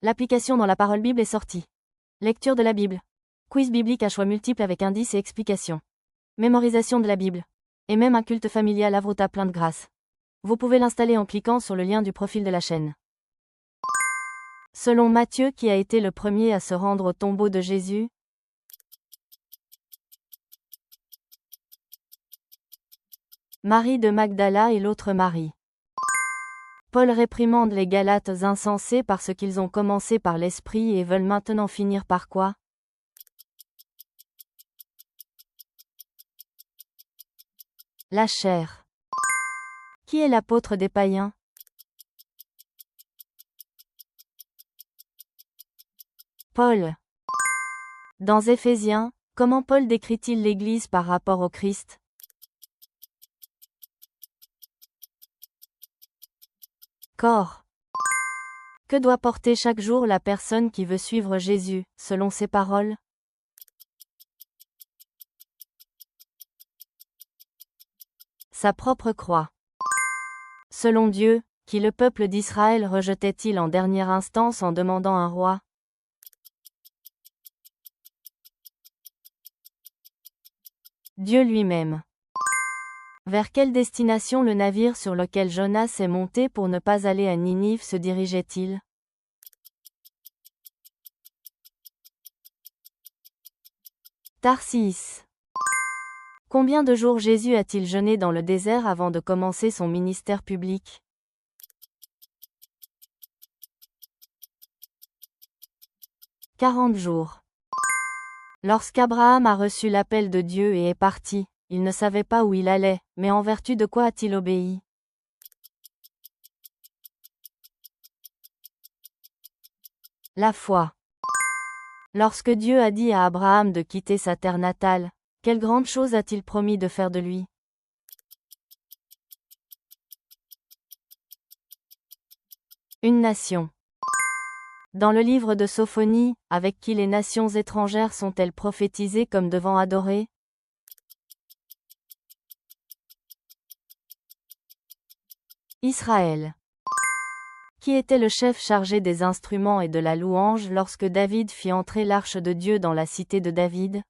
L'application dans la parole Bible est sortie. Lecture de la Bible. Quiz biblique à choix multiples avec indices et explications. Mémorisation de la Bible. Et même un culte familial Avruta plein de grâce. Vous pouvez l'installer en cliquant sur le lien du profil de la chaîne. Selon Matthieu, qui a été le premier à se rendre au tombeau de Jésus? Marie de Magdala et l'autre Marie. Paul réprimande les Galates insensés parce qu'ils ont commencé par l'esprit et veulent maintenant finir par quoi? La chair. Qui est l'apôtre des païens? Paul. Dans Éphésiens, comment Paul décrit-il l'Église par rapport au Christ? Corps. Que doit porter chaque jour la personne qui veut suivre Jésus, selon ses paroles? Sa propre croix. Selon Dieu, qui le peuple d'Israël rejetait-il en dernière instance en demandant un roi? Dieu lui-même. Vers quelle destination le navire sur lequel Jonas est monté pour ne pas aller à Ninive se dirigeait-il? Tarsis. Combien de jours Jésus a-t-il jeûné dans le désert avant de commencer son ministère public? 40 jours. Lorsqu'Abraham a reçu l'appel de Dieu et est parti, il ne savait pas où il allait, mais en vertu de quoi a-t-il obéi? La foi. Lorsque Dieu a dit à Abraham de quitter sa terre natale, quelle grande chose a-t-il promis de faire de lui? Une nation. Dans le livre de Sophonie, avec qui les nations étrangères sont-elles prophétisées comme devant adorer? Israël. Qui était le chef chargé des instruments et de la louange lorsque David fit entrer l'arche de Dieu dans la cité de David?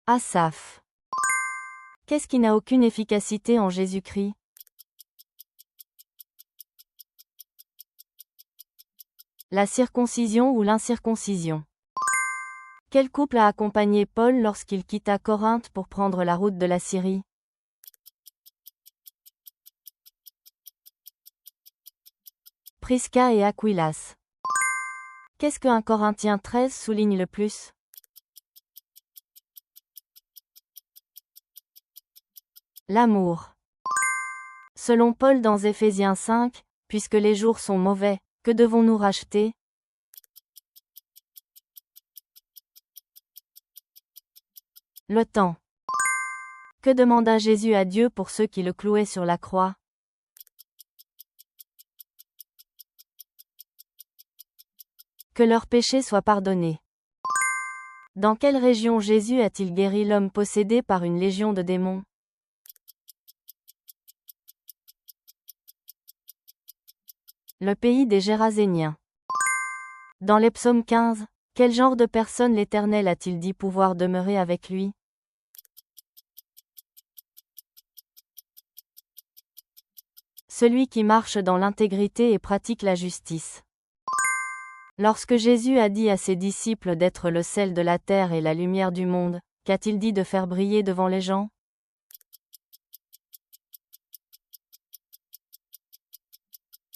Asaph. Qu'est-ce qui n'a aucune efficacité en Jésus-Christ? La circoncision ou l'incirconcision. Quel couple a accompagné Paul lorsqu'il quitta Corinthe pour prendre la route de la Syrie? Prisca et Aquilas. Qu'est-ce que 1 Corinthiens 13 souligne le plus? L'amour. Selon Paul dans Éphésiens 5, puisque les jours sont mauvais, que devons-nous racheter? Le temps. Que demanda Jésus à Dieu pour ceux qui le clouaient sur la croix? Que leurs péchés soient pardonnés. Dans quelle région Jésus a-t-il guéri l'homme possédé par une légion de démons? Le pays des Géraséniens. Dans les psaumes 15, quel genre de personne l'Éternel a-t-il dit pouvoir demeurer avec lui? Celui qui marche dans l'intégrité et pratique la justice. Lorsque Jésus a dit à ses disciples d'être le sel de la terre et la lumière du monde, qu'a-t-il dit de faire briller devant les gens?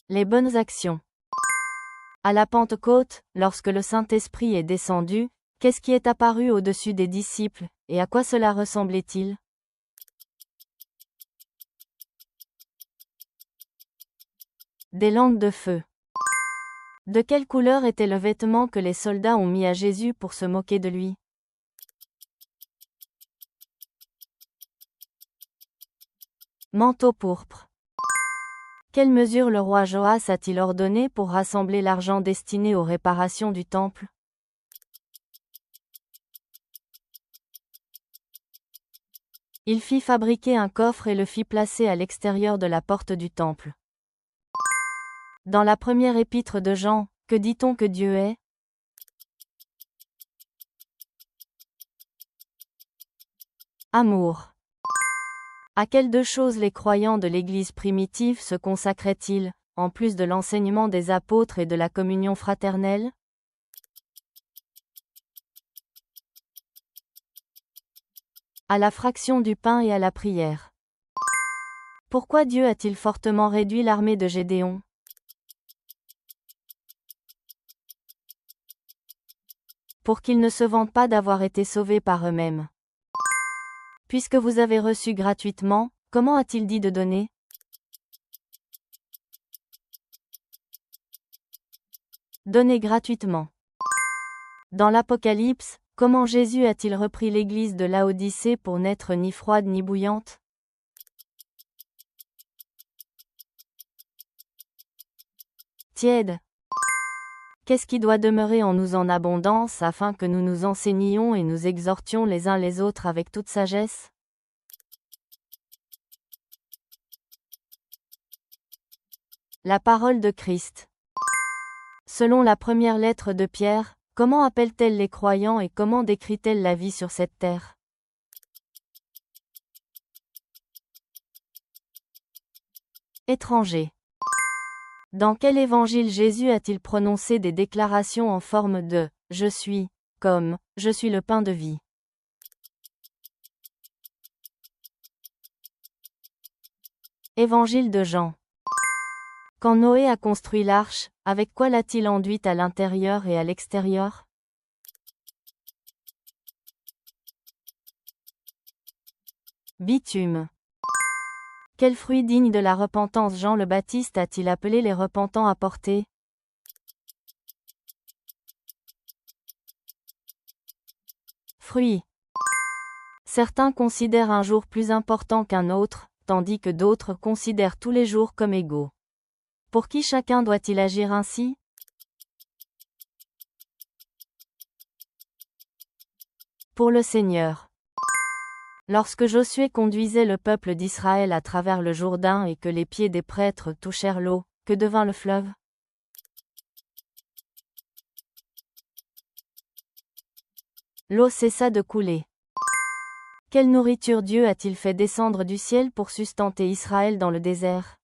Les bonnes actions. À la Pentecôte, lorsque le Saint-Esprit est descendu, qu'est-ce qui est apparu au-dessus des disciples, et à quoi cela ressemblait-il? Des langues de feu. De quelle couleur était le vêtement que les soldats ont mis à Jésus pour se moquer de lui? Manteau pourpre. Quelle mesure le roi Joas a-t-il ordonné pour rassembler l'argent destiné aux réparations du temple? Il fit fabriquer un coffre et le fit placer à l'extérieur de la porte du temple. Dans la première épître de Jean, que dit-on que Dieu est? Amour. À quelles deux choses les croyants de l'Église primitive se consacraient-ils, en plus de l'enseignement des apôtres et de la communion fraternelle? À la fraction du pain et à la prière. Pourquoi Dieu a-t-il fortement réduit l'armée de Gédéon? Pour qu'ils ne se vantent pas d'avoir été sauvés par eux-mêmes. Puisque vous avez reçu gratuitement, comment a-t-il dit de donner? Donnez gratuitement. Dans l'Apocalypse, comment Jésus a-t-il repris l'église de Laodicée pour n'être ni froide ni bouillante? Tiède. Qu'est-ce qui doit demeurer en nous en abondance afin que nous nous enseignions et nous exhortions les uns les autres avec toute sagesse? La parole de Christ. Selon la première lettre de Pierre, comment appelle-t-elle les croyants et comment décrit-elle la vie sur cette terre? Étranger. Dans quel évangile Jésus a-t-il prononcé des déclarations en forme de « Je suis », comme « Je suis le pain de vie ». Évangile de Jean. Quand Noé a construit l'arche, avec quoi l'a-t-il enduite à l'intérieur et à l'extérieur? Bitume. Quel fruit digne de la repentance Jean le Baptiste a-t-il appelé les repentants à porter? Fruit. Certains considèrent un jour plus important qu'un autre, tandis que d'autres considèrent tous les jours comme égaux. Pour qui chacun doit-il agir ainsi? Pour le Seigneur. Lorsque Josué conduisait le peuple d'Israël à travers le Jourdain et que les pieds des prêtres touchèrent l'eau, que devint le fleuve? L'eau cessa de couler. Quelle nourriture Dieu a-t-il fait descendre du ciel pour sustenter Israël dans le désert?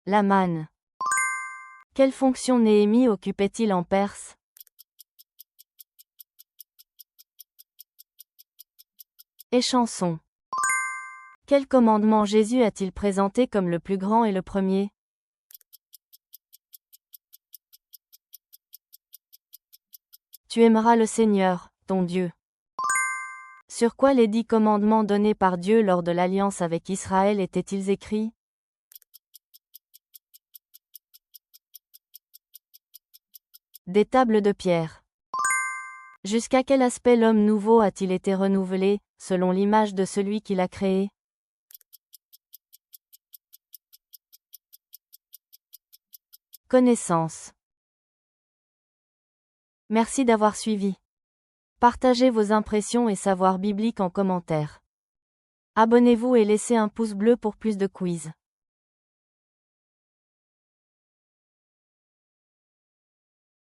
La manne. Quelle fonction Néhémie occupait-il en Perse? Et chanson. Quel commandement Jésus a-t-il présenté comme le plus grand et le premier? Tu aimeras le Seigneur, ton Dieu. Sur quoi les 10 commandements donnés par Dieu lors de l'alliance avec Israël étaient-ils écrits? Des tables de pierre. Jusqu'à quel aspect l'homme nouveau a-t-il été renouvelé, selon l'image de celui qui l'a créé? Connaissance. Merci d'avoir suivi. Partagez vos impressions et savoirs bibliques en commentaire. Abonnez-vous et laissez un pouce bleu pour plus de quiz.